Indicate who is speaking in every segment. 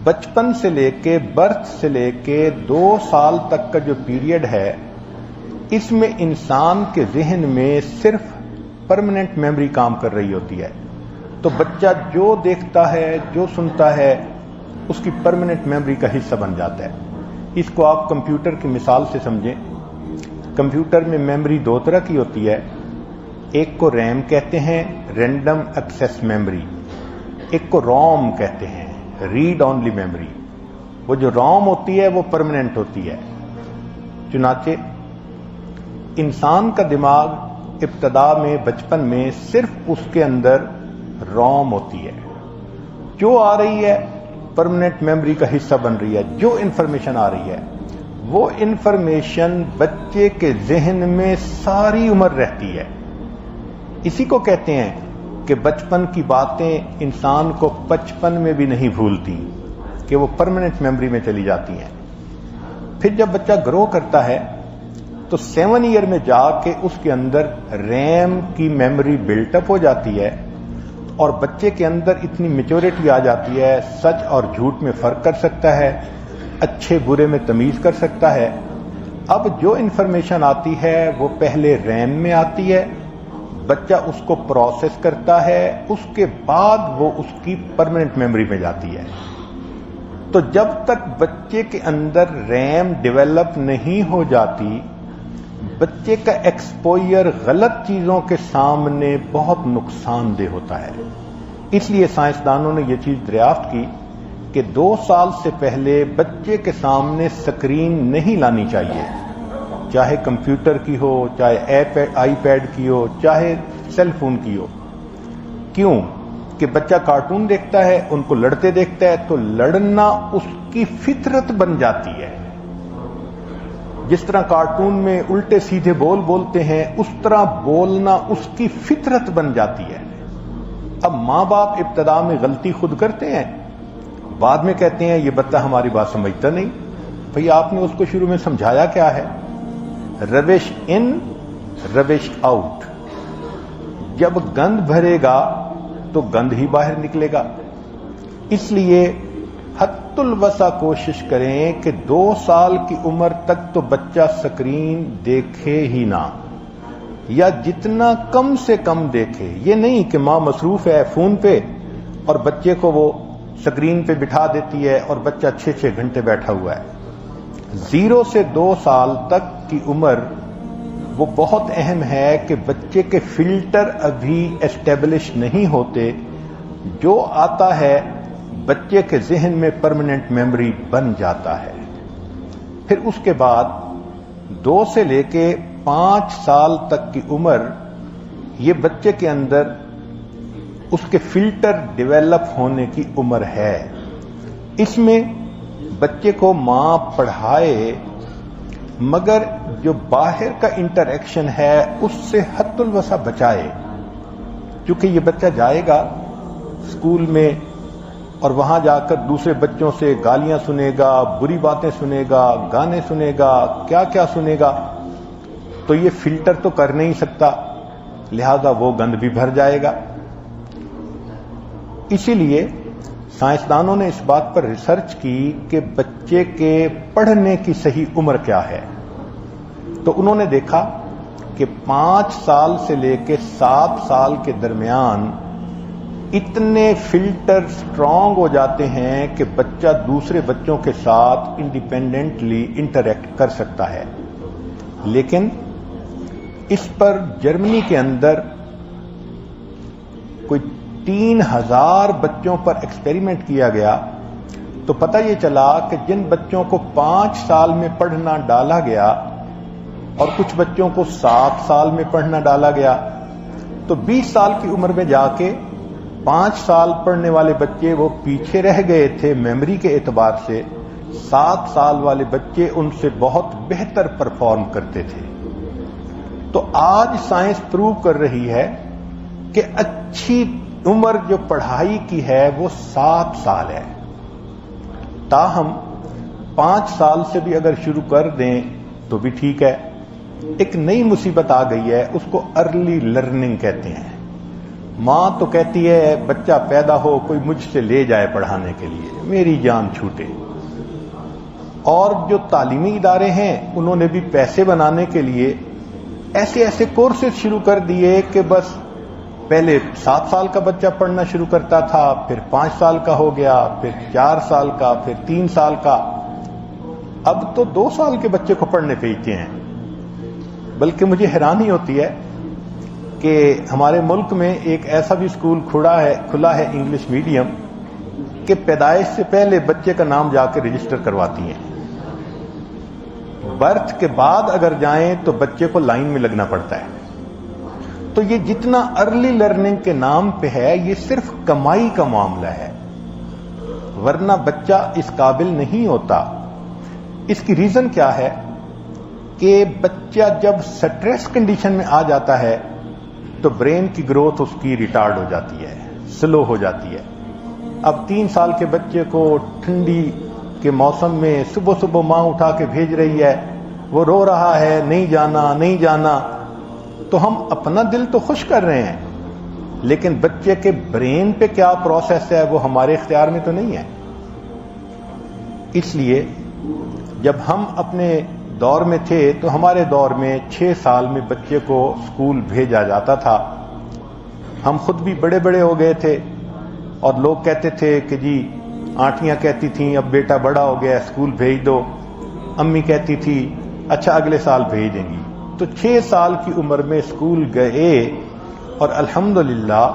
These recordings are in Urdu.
Speaker 1: بچپن سے لے کے برتھ سے لے کے 2 سال تک کا جو پیریڈ ہے، اس میں انسان کے ذہن میں صرف پرماننٹ میموری کام کر رہی ہوتی ہے. تو بچہ جو دیکھتا ہے، جو سنتا ہے، اس کی پرماننٹ میموری کا حصہ بن جاتا ہے. اس کو آپ کمپیوٹر کی مثال سے سمجھیں. کمپیوٹر میں میموری 2 طرح کی ہوتی ہے. ایک کو ریم کہتے ہیں، رینڈم ایکسیس میموری. ایک کو روم کہتے ہیں، ریڈ اونلی میموری. وہ جو روم ہوتی ہے وہ پرماننٹ ہوتی ہے. چنانچہ انسان کا دماغ ابتدا میں، بچپن میں صرف اس کے اندر روم ہوتی ہے. جو آ رہی ہے پرماننٹ میموری کا حصہ بن رہی ہے. جو انفارمیشن آ رہی ہے وہ انفارمیشن بچے کے ذہن میں ساری عمر رہتی ہے. اسی کو کہتے ہیں کہ بچپن کی باتیں انسان کو بچپن میں بھی نہیں بھولتی، کہ وہ پرماننٹ میموری میں چلی جاتی ہیں. پھر جب بچہ گرو کرتا ہے تو 7 ایئر میں جا کے اس کے اندر ریم کی میموری بلٹ اپ ہو جاتی ہے، اور بچے کے اندر اتنی میچورٹی آ جاتی ہے، سچ اور جھوٹ میں فرق کر سکتا ہے، اچھے برے میں تمیز کر سکتا ہے. اب جو انفارمیشن آتی ہے وہ پہلے ریم میں آتی ہے، بچہ اس کو پروسیس کرتا ہے، اس کے بعد وہ اس کی پرماننٹ میموری میں جاتی ہے. تو جب تک بچے کے اندر ریم ڈیولپ نہیں ہو جاتی، بچے کا ایکسپوئر غلط چیزوں کے سامنے بہت نقصان دہ ہوتا ہے. اس لیے سائنسدانوں نے یہ چیز دریافت کی کہ 2 سال سے پہلے بچے کے سامنے سکرین نہیں لانی چاہیے، چاہے کمپیوٹر کی ہو، چاہے آئی پیڈ کی ہو، چاہے سیل فون کی ہو. کیوں کہ بچہ کارٹون دیکھتا ہے، ان کو لڑتے دیکھتا ہے، تو لڑنا اس کی فطرت بن جاتی ہے. جس طرح کارٹون میں الٹے سیدھے بولتے ہیں، اس طرح بولنا اس کی فطرت بن جاتی ہے. اب ماں باپ ابتدا میں غلطی خود کرتے ہیں، بعد میں کہتے ہیں یہ بچہ ہماری بات سمجھتا نہیں. بھئی آپ نے اس کو شروع میں سمجھایا کیا ہے؟ روش ان روش آؤٹ. جب گند بھرے گا تو گند ہی باہر نکلے گا. اس لیے حد الوسع کوشش کریں کہ 2 سال کی عمر تک تو بچہ سکرین دیکھے ہی نہ، یا جتنا کم سے کم دیکھے. یہ نہیں کہ ماں مصروف ہے فون پہ اور بچے کو وہ سکرین پہ بٹھا دیتی ہے اور بچہ 6 گھنٹے بیٹھا ہوا ہے. 0 سے 2 سال تک کی عمر وہ بہت اہم ہے کہ بچے کے فلٹر ابھی اسٹیبلش نہیں ہوتے. جو آتا ہے بچے کے ذہن میں پرماننٹ میموری بن جاتا ہے. پھر اس کے بعد 2 سے لے کے 5 سال تک کی عمر، یہ بچے کے اندر اس کے فلٹر ڈیولپ ہونے کی عمر ہے. اس میں بچے کو ماں پڑھائے مگر جو باہر کا انٹریکشن ہے اس سے حد الوسع بچائے. کیونکہ یہ بچہ جائے گا اسکول میں اور وہاں جا کر دوسرے بچوں سے گالیاں سنے گا، بری باتیں سنے گا، گانے سنے گا، کیا کیا سنے گا. تو یہ فلٹر تو کر نہیں سکتا، لہذا وہ گند بھی بھر جائے گا. اسی لیے سائنسدانوں نے اس بات پر ریسرچ کی کہ بچے کے پڑھنے کی صحیح عمر کیا ہے. تو انہوں نے دیکھا کہ 5 سال سے لے کے 7 سال کے درمیان اتنے فلٹر سٹرونگ ہو جاتے ہیں کہ بچہ دوسرے بچوں کے ساتھ انڈیپینڈنٹلی انٹریکٹ کر سکتا ہے. لیکن اس پر جرمنی کے اندر کوئی 3000 بچوں پر ایکسپیریمنٹ کیا گیا تو پتہ یہ چلا کہ جن بچوں کو 5 سال میں پڑھنا ڈالا گیا اور کچھ بچوں کو 7 سال میں پڑھنا ڈالا گیا، تو 20 سال کی عمر میں جا کے 5 سال پڑھنے والے بچے وہ پیچھے رہ گئے تھے میموری کے اعتبار سے. 7 سال والے بچے ان سے بہت بہتر پرفارم کرتے تھے. تو آج سائنس پروو کر رہی ہے کہ اچھی عمر جو پڑھائی کی ہے وہ 7 سال ہے. تاہم 5 سال سے بھی اگر شروع کر دیں تو بھی ٹھیک ہے. ایک نئی مصیبت آ گئی ہے، اس کو ارلی لرننگ کہتے ہیں. ماں تو کہتی ہے بچہ پیدا ہو کوئی مجھ سے لے جائے پڑھانے کے لیے، میری جان چھوٹے۔ اور جو تعلیمی ادارے ہیں انہوں نے بھی پیسے بنانے کے لیے ایسے ایسے کورسز شروع کر دیے کہ بس پہلے 7 سال کا بچہ پڑھنا شروع کرتا تھا، پھر 5 سال کا ہو گیا، پھر 4 سال کا، پھر 3 سال کا، اب تو 2 سال کے بچے کو پڑھنے بھیجتے ہیں۔ بلکہ مجھے حیرانی ہوتی ہے کہ ہمارے ملک میں ایک ایسا بھی اسکول کھلا ہے انگلش میڈیم کہ پیدائش سے پہلے بچے کا نام جا کے رجسٹر کرواتی ہیں، برتھ کے بعد اگر جائیں تو بچے کو لائن میں لگنا پڑتا ہے۔ تو یہ جتنا ارلی لرننگ کے نام پہ ہے یہ صرف کمائی کا معاملہ ہے، ورنہ بچہ اس قابل نہیں ہوتا۔ اس کی ریزن کیا ہے کہ بچہ جب سٹریس کنڈیشن میں آ جاتا ہے تو برین کی گروتھ اس کی ریٹارڈ ہو جاتی ہے، سلو ہو جاتی ہے۔ اب 3 سال کے بچے کو ٹھنڈی کے موسم میں صبح صبح ماں اٹھا کے بھیج رہی ہے، وہ رو رہا ہے نہیں جانا نہیں جانا، تو ہم اپنا دل تو خوش کر رہے ہیں لیکن بچے کے برین پہ کیا پروسیس ہے وہ ہمارے اختیار میں تو نہیں ہے۔ اس لیے جب ہم اپنے دور میں تھے تو ہمارے دور میں 6 سال میں بچے کو اسکول بھیجا جاتا تھا۔ ہم خود بھی بڑے بڑے ہو گئے تھے اور لوگ کہتے تھے کہ جی آنٹیاں کہتی تھیں اب بیٹا بڑا ہو گیا اسکول بھیج دو، امی کہتی تھی اچھا اگلے سال بھیجیں گی۔ تو 6 سال کی عمر میں اسکول گئے اور الحمدللہ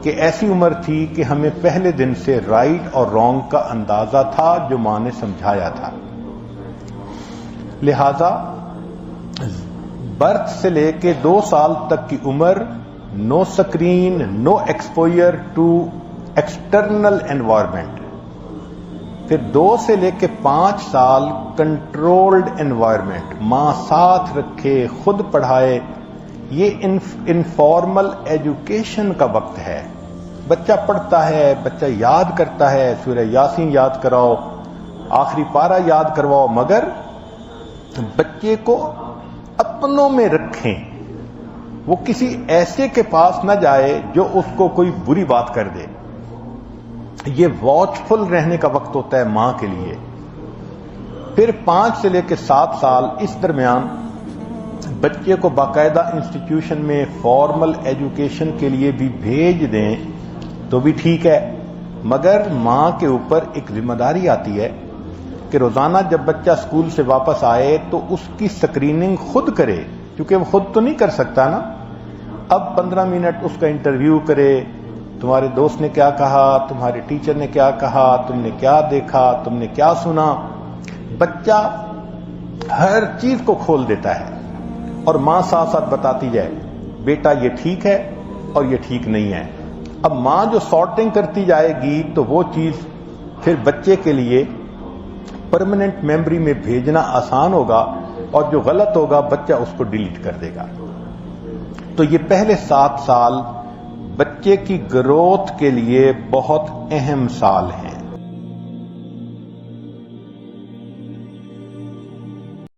Speaker 1: کہ ایسی عمر تھی کہ ہمیں پہلے دن سے رائٹ اور رانگ کا اندازہ تھا جو ماں نے سمجھایا تھا۔ لہذا برتھ سے لے کے 2 سال تک کی عمر no screen, no exposure to external environment, پھر 2 سے لے کے 5 سال کنٹرولڈ انوائرمنٹ، ماں ساتھ رکھے خود پڑھائے، یہ انفارمل ایجوکیشن کا وقت ہے۔ بچہ پڑھتا ہے، بچہ یاد کرتا ہے، سورہ یاسین یاد کراؤ، آخری پارہ یاد کرواؤ، مگر بچے کو اپنوں میں رکھیں، وہ کسی ایسے کے پاس نہ جائے جو اس کو کوئی بری بات کر دے۔ یہ واچ فل رہنے کا وقت ہوتا ہے ماں کے لیے۔ پھر 5 سے لے کے 7 سال اس درمیان بچے کو باقاعدہ انسٹیٹیوشن میں فارمل ایجوکیشن کے لیے بھی بھیج دیں تو بھی ٹھیک ہے، مگر ماں کے اوپر ایک ذمہ داری آتی ہے کہ روزانہ جب بچہ اسکول سے واپس آئے تو اس کی سکریننگ خود کرے، کیونکہ وہ خود تو نہیں کر سکتا نا۔ اب 15 منٹ اس کا انٹرویو کرے، تمہارے دوست نے کیا کہا، تمہارے ٹیچر نے کیا کہا، تم نے کیا دیکھا، تم نے کیا سنا۔ بچہ ہر چیز کو کھول دیتا ہے اور ماں ساتھ ساتھ بتاتی جائے بیٹا یہ ٹھیک ہے اور یہ ٹھیک نہیں ہے۔ اب ماں جو سارٹنگ کرتی جائے گی تو وہ چیز پھر بچے کے لیے پرماننٹ میموری میں بھیجنا آسان ہوگا، اور جو غلط ہوگا بچہ اس کو ڈیلیٹ کر دے گا۔ تو یہ پہلے 7 سال بچے کی گروتھ کے لیے بہت اہم سال ہیں۔